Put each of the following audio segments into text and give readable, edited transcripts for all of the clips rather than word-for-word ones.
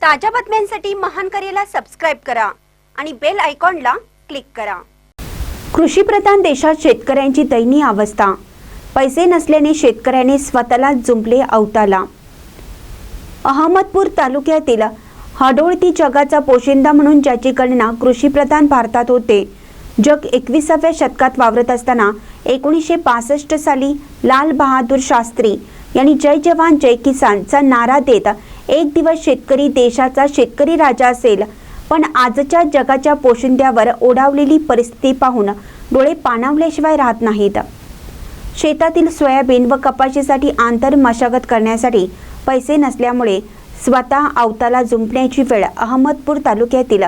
ताज्या बातम्यांसाठी महान करेला सबस्क्राइब करा आणि बेल आयकॉनला क्लिक करा। कृषीप्रधान देशात शेतकऱ्यांची दयनीय अवस्था। पैसे नसल्याने शेतकऱ्याने स्वतःला जुंपले अवताला। अहमदपूर तालुक्यातील हडोळती जगाचा पोशिंदा म्हणून ज्याची गणना कृषीप्रधान भारतात होते। जग 21व्या शतकात वावरत असताना 1965 साली लाल बहादूर शास्त्री यांनी जय जवान जय किसानचा नारा देत एक दिवस शेतकरी देशाचा शेतकरी राजा असेल, पण आजच्या जगाच्या पोशिंद्यावर ओढावलेली परिस्थिती पाहून डोळे पाणावल्याशिवाय राहत नाहीत। शेतातील सोयाबीन व कपाशीसाठी आंतर मशागत करण्यासाठी पैसे नसल्यामुळे स्वतः अवताला जुंपण्याची वेळ अहमदपूर तालुक्यातील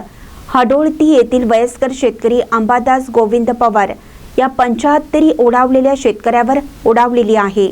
हडोळती येथील वयस्कर शेतकरी अंबादास गोविंद पवार या 75 ओढावलेल्या शेतकऱ्यावर ओढावलेली आहे।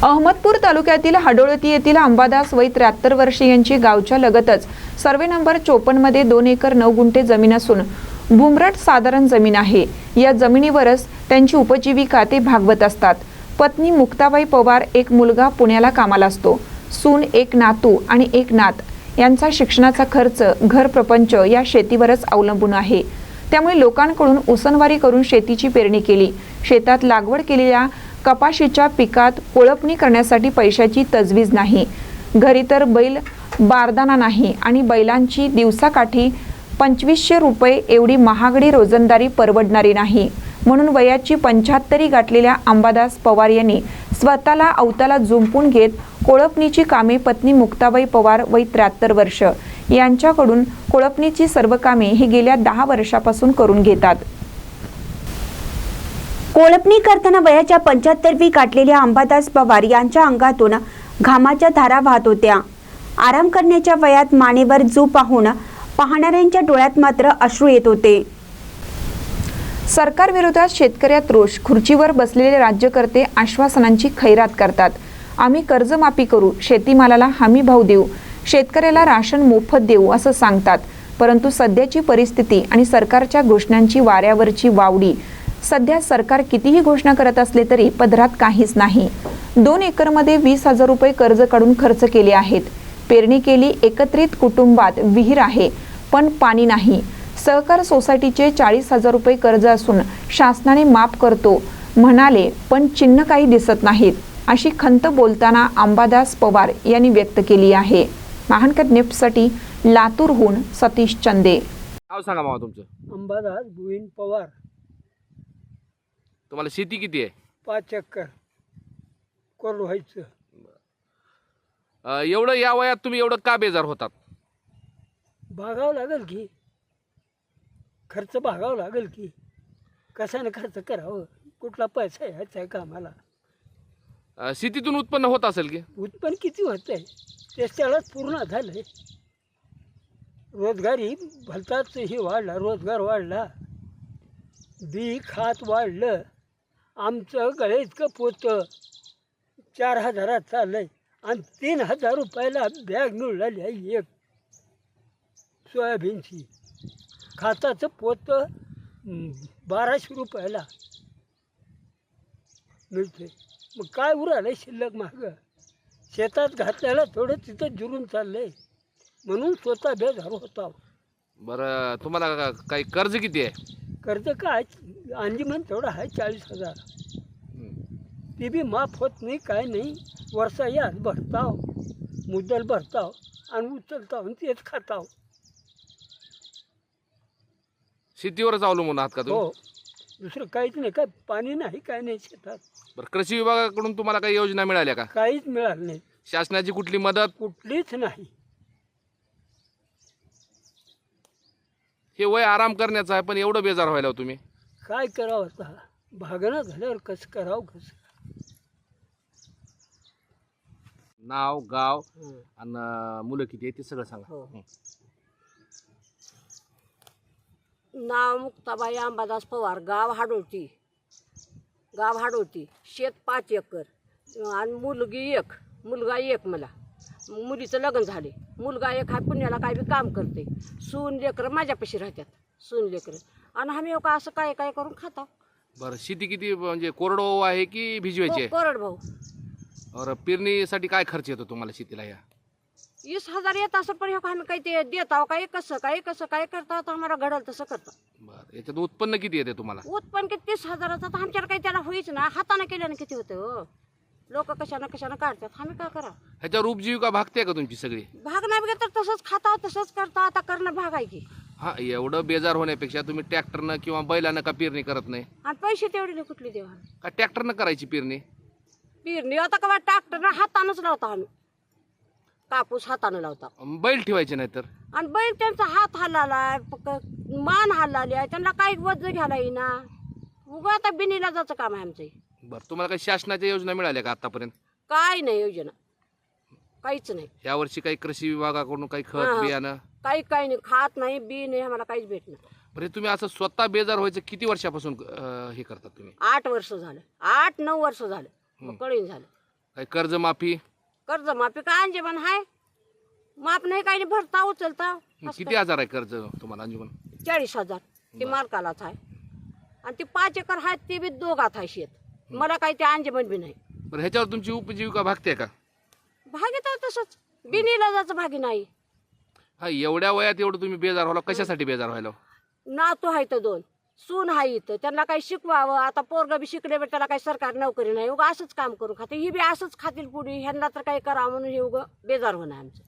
अहमदपूर तालुक्यातील हडोळती येथील अंबादास वय 73 वर्षीयांची गावच्या लगतच सर्वे नंबर 54 मध्ये 2 एकर 9 गुंठे जमीन असून भुमरट साधारण जमीन आहे। या जमिनीवरच त्यांची उपजीविका ते भागवत असतात। पत्नी मुक्ताबाई पवार, एक मुलगा पुण्याला कामाला असतो, सून, एक नातू आणि एक नात यांचा शिक्षणाचा खर्च, घर प्रपंच या शेतीवरच अवलंबून आहे। त्यामुळे लोकांकडून उसनवारी करून शेतीची पेरणी केली। शेतात लागवड केलेल्या कपाशीच्या पिकात कोळपणी करण्यासाठी पैशाची तजवीज नाही। घरी तर बैल बारदाना नाही आणि बैलांची दिवसाकाठी 2500 रुपये एवढी महागडी रोजंदारी परवडणारी नाही। म्हणून वयाची 75 गाठलेल्या अंबादास पवार यांनी स्वतःला अवताला जुंपून घेत कोळपणीची कामे पत्नी मुक्ताबाई पवार वय 73 वर्ष यांच्याकडून कोळपणीची सर्व कामे ही गेल्या 10 वर्षापासून करून घेतात। कोळपणी करताना वयाच्या 75वी गाठलेल्या अंबादास पवार यांच्या अंगातून घामाच्या धारा वाहत होत्या। आराम करण्याच्या वयात मानेवर जू पाहून पाहणाऱ्यांच्या डोळ्यात मात्र अश्रू येत होते। सरकार विरोधात शेतकऱ्यात रोष। खुर्चीवर बसलेले राज्यकर्ते आश्वासनांची खैरात करतात। आम्ही कर्जमाफी करू, शेतीमालाला हमी भाव देऊ, शेतकऱ्याला राशन मोफत देऊ असं सांगतात। परंतु सध्याची परिस्थिती आणि सरकारच्या घोषणांची वाऱ्यावरची वावडी, सध्या सरकार कितीही घोषणा करत असले तरी पदरात काहीच नाही। 2 एकरमध्ये 20,000 रुपये कर्ज काढून खर्च केले आहेत। पेरणी केली, एकत्रित कुटुंबात विहीर आहे पण पाणी नाही। सहकार सोसायटीचे 40,000 रुपये कर्ज असून शासनाने माफ करतो म्हणाले, पण चिन्ह काही दिसत नाहीत, अशी खंत बोलताना अंबादास पवार यांनी व्यक्त केली आहे। महानकर न्यूजसाठी लातूरहून सतीश चंदे। नाव सांगा मामा तुमचं? अंबादास गोविंद पवार। तुम्हाला शेती किती आहे? 5 एकर कोरडं व्हायचं। एवढं या वयात तुम्ही एवढं का बेजार होतात? भागावं लागेल की, खर्च भागावं लागेल की, कशाने खर्च करावं, कुठला पैसा यायचा आहे कामाला। शेतीतून उत्पन्न होत असेल की? उत्पन्न किती होतंय ते त्यालाच पूर्ण झालंय। रोजगारी भलताच हे वाढला, रोजगार वाढला, बी खात वाढलं। आमचं गळे इतकं पोतं 4,000 चाललंय आणि 3,000 रुपयाला बॅग मिळाली आहे एक सोयाबीनची। खाताचं पोतं 1200 रुपयाला मिळते। मग काय उरालंय शिल्लक मागं? शेतात घातल्याला थोडं तिथं जुरून चाललंय, म्हणून स्वतः बेजार होता। बरं, तुम्हाला काही कर्ज किती आहे? कर्ज काय अंजीमन तेवढं आहे 40,000। ती बी माफ होत नाही, काय नाही। वर्षा याच भरताव, मुद्दल भरताव आणि उचलताव आणि तेच खाताव। शेतीवरच अवलंबून आहात का तुम्ही? हो, दुसरं काहीच नाही, काय पाणी नाही, काय नाही शेतात। बरं, कृषी विभागाकडून तुम्हाला काही योजना मिळाल्या का? काहीच मिळालं नाही, शासनाची कुठली मदत? कुठलीच नाही। हे वय आराम करण्याचं आहे, पण एवढं बेजार व्हायला हो तुम्ही? काय करावं आता, भागणं झाल्यावर कसं करावं कसं? नाव, गाव आणि मुलं किती आहे ते सगळं सांगा। हो। नाव मुक्ताबाई अंबादास पवार, गाव हडोळती, शेत 5 एकर आणि मुलगी एक, मुलगा एक। मला मुलीचं लग्न झाले, मुलगा एक हा पुण्याला काय बी काम करते, सून लेकरं माझ्यापाशी राहतात, सून लेकरं, आणि आम्ही का असं काय काय करून खातो। बरं, शेती किती म्हणजे कोरडवाहू आहे की भिजवायची आहे? कोरड भाऊ। और पेरणीसाठी काय खर्च येतो तुम्हाला शेतीला? या 20,000 येत असं पण आम्ही काही ते देत आहो काय कसं काय करता आता आम्हाला घडल तसं करता. बरं, याच्यात उत्पन्न किती येते तुम्हाला? उत्पन्न किती 30,000चं तर आमच्याला काही त्याला होईच ना. हाताने केल्याने किती होतं हो. लोक कशानं काढतात आम्ही काय करा. ह्याच्यावर उपजीविका भागते का तुमची सगळी? भाग नाही बघा तर तसंच खाता तसंच करता. आता करणं भाग आहे की. हा, एवढं बेजार होण्यापेक्षा तुम्ही ट्रॅक्टरनं किंवा बैलानं का पेरणी करत नाही? आणि पैसे तेवढे कुठले देवा. का ट्रॅक्टरनं करायची पेरणी? पेरणी आता का ट्रॅक्टरनं हातानंच लावता आम्ही. कापूस हातानं लावता. बैल ठेवायचे नाही तर? आणि बैल त्यांचा हात हल्लालाय मान हल्लाली आहे त्यांना काही वज घ्यायला येईना. उगा आता बिनीला जायचं काम आहे आमचं. बरं, तुम्हाला काही शासनाच्या योजना मिळाल्या का आतापर्यंत? काय नाही योजना काहीच नाही. यावर्षी काही कृषी विभागाकडून काही खत हा. बियाणं? काही नाही खात नाही बी नाही आम्हाला काहीच भेटणार. बरं, तुम्ही असं स्वतः बेजार व्हायचं किती वर्षापासून हे करतात तुम्ही? 8 वर्ष झालं 8-9 वर्ष झालं मग कळीन झालं. काही कर्जमाफी? कर्जमाफी काय अंजमन हाय माप नाही काही नाही भरता उचलता. किती हजार आहे कर्ज तुम्हाला अंजुमन? 40,000 ते मालकालाच आहे आणि ते 5 एकर आहेत ते बी दोघात आहे शेत. मला काही ते अंजमन बी नाही. बरं, ह्याच्यावर तुमची उपजीविका भागते का? भागीत आहे तसंच बिनीला जायचं भागी नाही. हा, एवढ्या वयात एवढं तुम्ही बेजार व्हायला कशासाठी बेजार व्हायला? नातू आहे तर 2 सून आहे इथं त्यांना काही शिकवावं. आता पोरग बी शिकले बी त्याला काही सरकार नोकरी नाही उगा असंच काम करून खाते. ही बी असंच खातील पुढे ह्यांना तर काही करावं म्हणून हे उगं बेजार होणं आमचं.